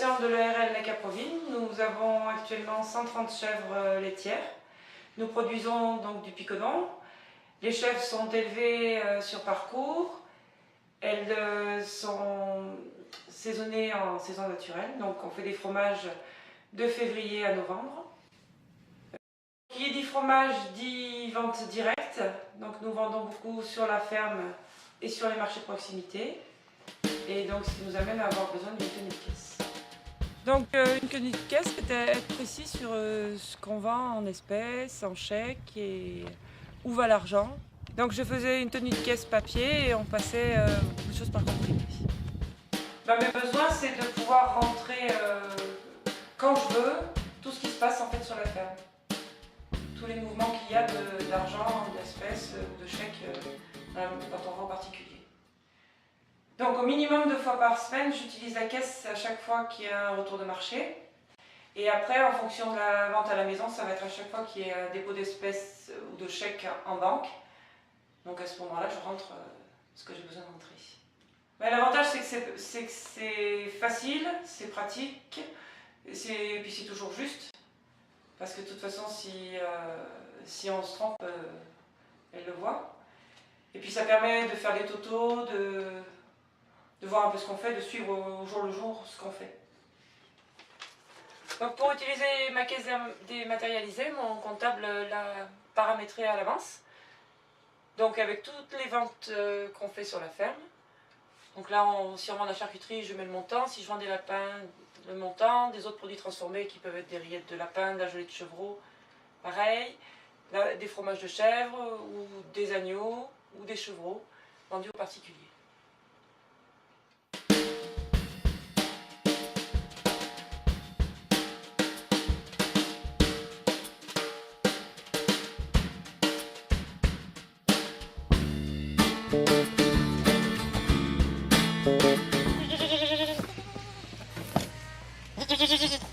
patient de l'ERL Lait-Caprovine. Nous avons actuellement 130 chèvres laitières. Nous produisons donc du picodon. Les chèvres sont élevées sur parcours. Elles sont saisonnées en saison naturelle. Donc on fait des fromages de février à novembre. Qui dit fromage dit vente directe. Donc nous vendons beaucoup sur la ferme et sur les marchés de proximité. Et donc ce qui nous amène à avoir besoin d'une tenue de caisse. Donc une tenue de caisse peut être précis sur ce qu'on vend en espèces, en chèques et où va l'argent. Donc je faisais une tenue de caisse papier et on passait beaucoup de choses par comprimé. Mes besoins, c'est de pouvoir rentrer quand je veux tout ce qui se passe en fait sur la ferme. Tous les mouvements qu'il y a d'argent, d'espèces ou de chèques dans ton rang particulier. Donc au minimum 2 fois par semaine, j'utilise la caisse à chaque fois qu'il y a un retour de marché. Et après, en fonction de la vente à la maison, ça va être à chaque fois qu'il y a un dépôt d'espèces ou de chèques en banque. Donc à ce moment-là, je rentre ce que j'ai besoin de rentrer. L'avantage, c'est que c'est facile, c'est pratique, et puis c'est toujours juste. Parce que de toute façon, si on se trompe, elle le voit. Et puis ça permet de faire des totaux, de voir un peu ce qu'on fait, de suivre au jour le jour ce qu'on fait. Donc pour utiliser ma caisse dématérialisée, mon comptable l'a paramétrée à l'avance. Donc avec toutes les ventes qu'on fait sur la ferme. Donc là, si on vend de la charcuterie, je mets le montant. Si je vends des lapins, le montant. Des autres produits transformés qui peuvent être des rillettes de lapin, de la gelée de chevreau, pareil. Des fromages de chèvre, ou des agneaux, ou des chevreaux, vendus aux particuliers. Thank you.